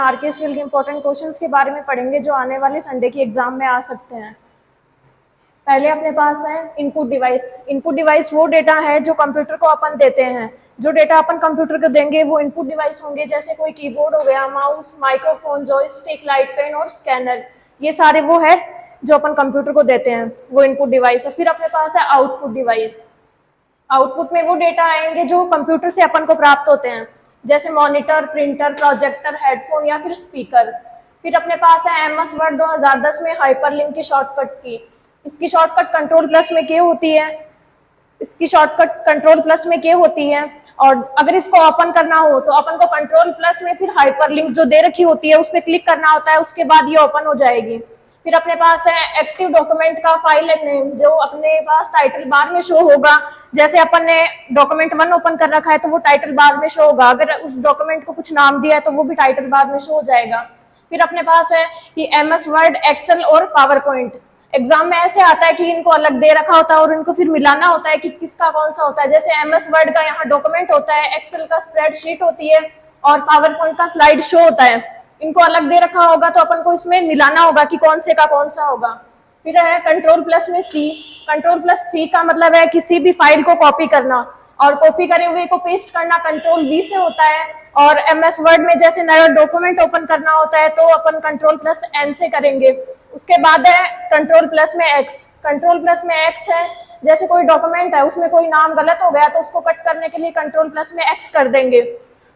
आरकेएसएल के important questions के बारे में पढ़ेंगे जो आने वाले संडे की एग्जाम में आ सकते हैं। पहले अपने पास है इनपुट डिवाइस। इनपुट डिवाइस वो डेटा है जो कंप्यूटर को अपन देते हैं। जो डेटा अपन कंप्यूटर को देंगे वो इनपुट डिवाइस होंगे, जैसे कोई कीबोर्ड हो गया, mouse, microphone, joystick, light pen और स्कैनर। ये सारे वो है जो अपन कंप्यूटर को देते हैं, वो इनपुट डिवाइस है। फिर अपने पास है आउटपुट डिवाइस। आउटपुट में वो डेटा आएंगे जो कंप्यूटर से अपन को प्राप्त होते हैं, जैसे मॉनिटर, प्रिंटर, प्रोजेक्टर, हेडफोन या फिर स्पीकर। फिर अपने पास है एमएस वर्ड 2010 में हाइपरलिंक की शॉर्टकट की। इसकी शॉर्टकट कंट्रोल प्लस में के होती है। इसकी शॉर्टकट कंट्रोल प्लस में के होती है, और अगर इसको ओपन करना हो तो अपन को कंट्रोल प्लस में फिर हाइपरलिंक जो दे रखी होती है उस पर क्लिक करना होता है, उसके बाद ये ओपन हो जाएगी। फिर अपने पास है एक्टिव डॉक्यूमेंट का फाइल नेम, जो अपने पास टाइटल बार में शो होगा। जैसे अपन ने डॉक्यूमेंट 1 ओपन कर रखा है तो वो टाइटल बार में शो होगा, अगर उस डॉक्यूमेंट को कुछ नाम दिया है तो वो भी टाइटल बार में शो हो जाएगा। फिर अपने पास है कि एमएस वर्ड, एक्सेल और पावर पॉइंट। एग्जाम में ऐसे आता है कि इनको अलग दे रखा होता है और इनको फिर मिलाना होता है कि किसका कौन सा होता है। जैसे एमएस वर्ड का यहाँ डॉक्यूमेंट होता है, एक्सेल का स्प्रेडशीट होती है और पावर पॉइंट का स्लाइड शो होता है। इनको अलग दे रखा होगा तो अपन को इसमें मिलाना होगा कि कौन से का कौन सा होगा। फिर है कंट्रोल प्लस में सी। कंट्रोल प्लस सी का मतलब है किसी भी फाइल को कॉपी करना, और कॉपी करे हुए को पेस्ट करना कंट्रोल वी से होता है। और एमएस वर्ड में जैसे नया डॉक्यूमेंट ओपन करना होता है तो अपन कंट्रोल प्लस एन से करेंगे। उसके बाद है कंट्रोल प्लस में एक्स। कंट्रोल प्लस में एक्स है, जैसे कोई डॉक्यूमेंट है उसमें कोई नाम गलत हो गया तो उसको कट करने के लिए कंट्रोल प्लस में एक्स कर देंगे।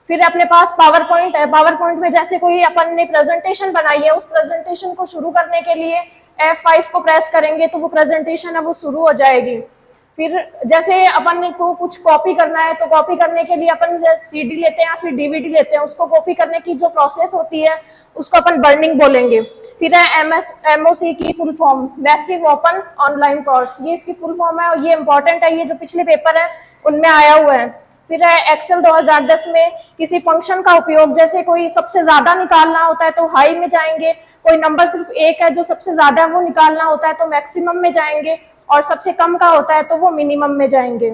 फिर अपने पास पावर पॉइंट है। पावर पॉइंट में जैसे कोई अपन ने प्रेजेंटेशन बनाई है, उस प्रेजेंटेशन को शुरू करने के लिए F5 को प्रेस करेंगे तो वो प्रेजेंटेशन है वो शुरू हो जाएगी। फिर जैसे अपन को कुछ कॉपी करना है तो कॉपी करने के लिए अपन सीडी लेते हैं या फिर डीवीडी लेते हैं, उसको कॉपी करने की जो प्रोसेस होती है उसको अपन बर्निंग बोलेंगे। फिर है एमओसी की full form, massive open online course. ये इसकी फुल फॉर्म है और ये इंपॉर्टेंट है, ये जो पिछले पेपर है उनमें आया हुआ है। फिर है एक्सेल 2010 में किसी फंक्शन का उपयोग, जैसे कोई सबसे ज्यादा निकालना होता है तो हाई में जाएंगे, कोई नंबर सिर्फ एक है जो सबसे ज्यादा है वो निकालना होता है तो मैक्सिमम में जाएंगे, और सबसे कम का होता है तो वो मिनिमम में जाएंगे।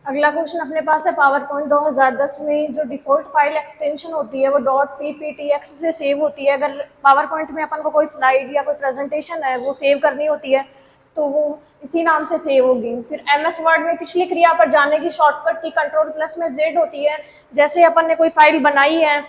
अगला क्वेश्चन अपने पास है पावर पॉइंट 2010 में जो डिफॉल्ट फाइल एक्सटेंशन होती है वो .pptx से सेव होती है। अगर पावर पॉइंट में अपन को कोई स्लाइड या कोई प्रेजेंटेशन है वो सेव करनी होती है तो वो इसी नाम से सेव होगी। फिर एमएस वर्ड में पिछली क्रिया पर जाने की शॉर्टकट की कंट्रोल प्लस में जेड होती है। जैसे अपन ने कोई फाइल बनाई है,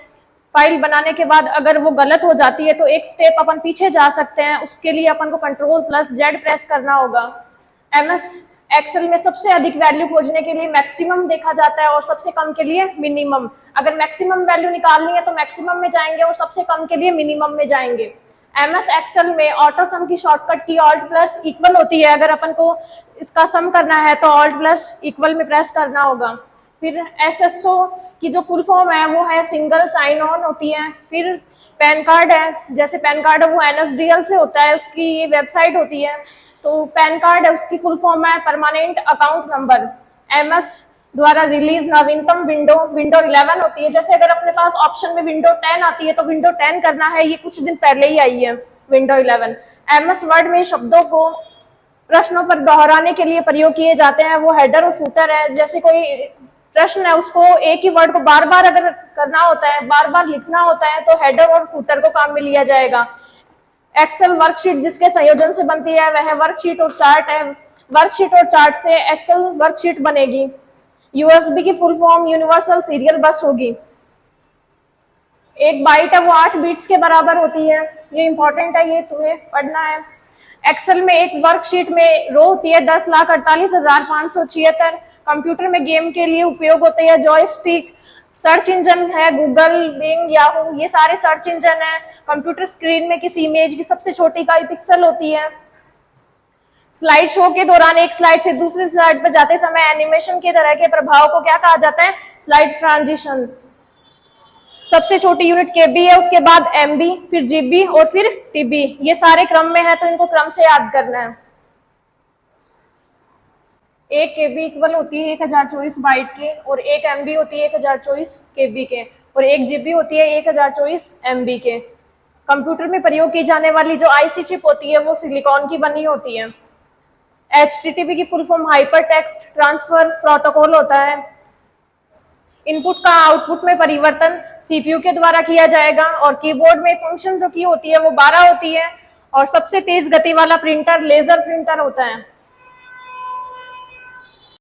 फाइल बनाने के बाद अगर वो गलत हो जाती है तो एक स्टेप अपन पीछे जा सकते हैं, उसके लिए अपन को कंट्रोल प्लस जेड प्रेस करना होगा। एमएस एक्सेल में सबसे अधिक वैल्यू खोजने के लिए मैक्सिमम देखा जाता है और सबसे कम के लिए मिनिमम। अगर मैक्सिमम वैल्यू निकालनी है तो मैक्सिमम में जाएंगे और सबसे कम के लिए मिनिमम में जाएंगे। एमएस एक्सेल में ऑटो सम की शॉर्टकट की ऑल्ट प्लस इक्वल होती है। अगर अपन को इसका सम करना है तो ऑल्ट प्लस इक्वल में प्रेस करना होगा। फिर एसएसओ की जो फुल फॉर्म है वो है सिंगल साइन ऑन होती है। फिर पैन कार्ड है, जैसे पैन कार्ड है वो एनएसडीएल से होता है, उसकी ये वेबसाइट होती है। तो पैन कार्ड है उसकी फुल फॉर्म है परमानेंट अकाउंट नंबर। एमएस द्वारा रिलीज नवीनतम विंडो 11 होती है। जैसे अगर अपने पास ऑप्शन में विंडो 10 आती है तो विंडो 10 करना है, ये कुछ दिन पहले ही आई है विंडो 11। एमएस वर्ड में शब्दों को प्रश्नों पर दोहराने के लिए प्रयोग किए जाते हैं, वो हेडर और फुटर है। जैसे कोई प्रश्न है उसको एक ही वर्ड को बार बार अगर करना होता है, बार बार लिखना होता है तो हेडर और फुटर को काम में लिया जाएगा। एक्सेल वर्कशीट जिसके संयोजन से बनती है वह वर्कशीट और चार्ट है। वर्कशीट और चार्ट से एक्सेल वर्कशीट बनेगी। यूएसबी की फुल फॉर्म यूनिवर्सल सीरियल बस होगी। एक बाइट है वो 8 बीट्स के बराबर होती है। ये इंपॉर्टेंट है, ये तुम्हें पढ़ना है। एक्सेल में एक वर्कशीट में रो होती है 10,48,576। कंप्यूटर में गेम के लिए उपयोग होते हैं जॉयस्टिक। सर्च इंजन है गूगल, बिंग, याहू, ये सारे सर्च इंजन है। कंप्यूटर स्क्रीन में किसी इमेज की सबसे छोटी इकाई पिक्सल होती है। स्लाइड शो के दौरान एक स्लाइड से दूसरी स्लाइड पर जाते समय एनिमेशन के तरह के प्रभाव को क्या कहा जाता है? Slide transition. सबसे छोटी यूनिट केबी है, उसके बाद एमबी, फिर जीबी और फिर टीबी। ये सारे क्रम में है तो इनको क्रम से याद करना है। एक केबी इक्वल होती है 1024 बाइट के, और एक एमबी होती है 1024 केबी के, और एक जीबी होती है 1024 एमबी के। कंप्यूटर में प्रयोग की जाने वाली जो आईसी चिप होती है वो सिलिकॉन की बनी होती है। HTTP की full form hyper text transfer protocol होता है। इनपुट का आउटपुट में परिवर्तन सीपीयू के द्वारा किया जाएगा और कीबोर्ड में फंक्शन जो की होती है वो 12 होती है और सबसे तेज गति वाला प्रिंटर लेजर प्रिंटर होता है।